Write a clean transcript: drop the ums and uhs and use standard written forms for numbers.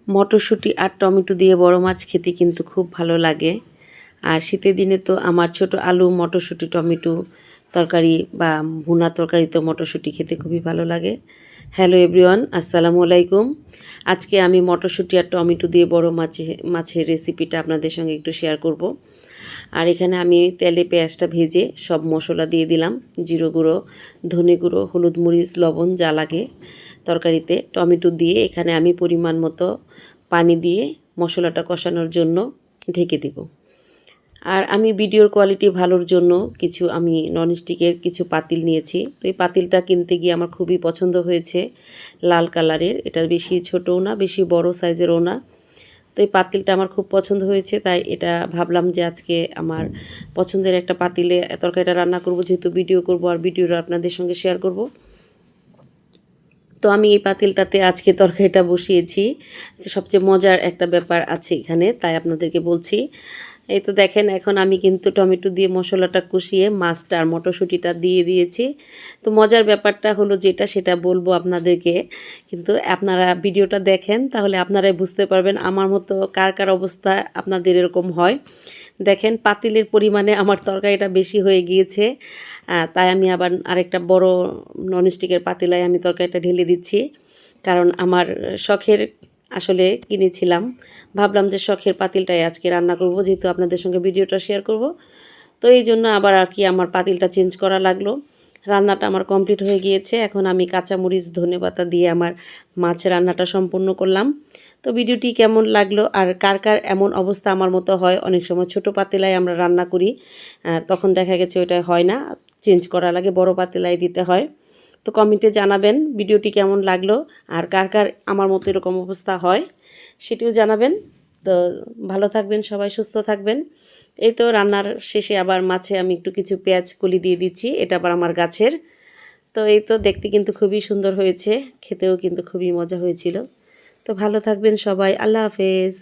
মটরশুঁটি আর টমেটো দিয়ে বড় মাছ খেতে কিন্তু খুব ভালো লাগে। আর শীতের দিনে তো আমার ছোট আলু মটরশুঁটি টমেটো তরকারি বা ভুনা তরকারি তো মটরশুঁটি খেতে খুবই ভালো লাগে। হ্যালো এভরিওয়ান, আসসালামু আলাইকুম। আজকে আমি মটরশুঁটি আর টমেটো দিয়ে বড় মাছের রেসিপিটা আপনাদের সঙ্গে একটু শেয়ার করব। আর এখানে আমি তেলে পেঁয়াজটা ভেজে সব মশলা দিয়ে দিলাম, জিরো গুঁড়ো, ধনে গুঁড়ো, হলুদ মরিচ লবণ যা লাগে তরকারিতে। টমেটো দিয়ে এখানে আমি পরিমাণ মতো পানি দিয়ে মশলাটা কষানোর জন্য ঢেকে দেব। আর আমি ভিডিওর কোয়ালিটি ভালোর জন্য আমি ননস্টিকের কিছু পাতিল নিয়েছি। তো এই পাতিলটা কিনতে গিয়ে আমার খুবই পছন্দ হয়েছে, লাল কালারের। এটা বেশি ছোটও না বেশি বড় সাইজেরও না। তো এই পাতিলটা আমার খুব পছন্দ হয়েছে, তাই এটা ভাবলাম যে আজকে আমার পছন্দের একটা পাতিলে তরকারিটা রান্না করব, যেহেতু ভিডিও করব আর ভিডিওটা আপনাদের সঙ্গে শেয়ার করব। তো আমি এই পাতিলটাতে আজকে তরকারিটা বসিয়েছি। সবচেয়ে মজার একটা ব্যাপার আছে এখানে, তাই আপনাদেরকে বলছি। এই তো দেখেন, এখন আমি কিন্তু টমেটো দিয়ে মশলাটা কষিয়ে মাছটা আর মটরশুঁটিটা দিয়ে দিয়েছি। তো মজার ব্যাপারটা হলো সেটা বলবো আপনাদেরকে, কিন্তু আপনারা ভিডিওটা দেখেন তাহলে আপনারাই বুঝতে পারবেন আমার মতো কার কার অবস্থা আপনাদের এরকম হয়। দেখেন, পাতিলের পরিমাণে আমার তরকারিটা বেশি হয়ে গিয়েছে, তাই আমি আবার আরেকটা বড় ননস্টিকের পাতিলায় আমি তরকারিটা ঢেলে দিচ্ছি। কারণ আমার শখের আসলে কিনেছিলাম, ভাবলাম যে শখের পাতিলটাই আজকে রান্না করব, যেহেতু আপনাদের সঙ্গে ভিডিওটা শেয়ার করব। তো এই জন্য আবার আমার পাতিলটা চেঞ্জ করা লাগলো। রান্নাটা আমার কমপ্লিট হয়ে গিয়েছে। এখন আমি কাঁচামরিচ ধনেপাতা দিয়ে আমার মাছ রান্নাটা সম্পূর্ণ করলাম। তো ভিডিওটি কেমন লাগলো আর কার কার এমন অবস্থা আমার মতো হয়, অনেক সময় ছোট পাতিলায় আমরা রান্না করি, তখন দেখা গেছে ওইটা হয় না, চেঞ্জ করা লাগে, বড় পাতিলায় দিতে হয়। তো কমেন্টে জানাবেন ভিডিওটি কেমন লাগলো, আর কার কার আমার মতো এরকম অবস্থা হয় সেটিও জানাবেন। তো ভালো থাকবেন সবাই, সুস্থ থাকবেন। এই তো রান্নার শেষে আবার মাছে আমি একটু কিছু পেঁয়াজ কলি দিয়ে দিচ্ছি, এটা আবার আমার গাছের। তো এই তো দেখতে কিন্তু খুবই সুন্দর হয়েছে, খেতেও কিন্তু খুবই মজা হয়েছিল। তো ভালো থাকবেন সবাই, আল্লাহ হাফেজ।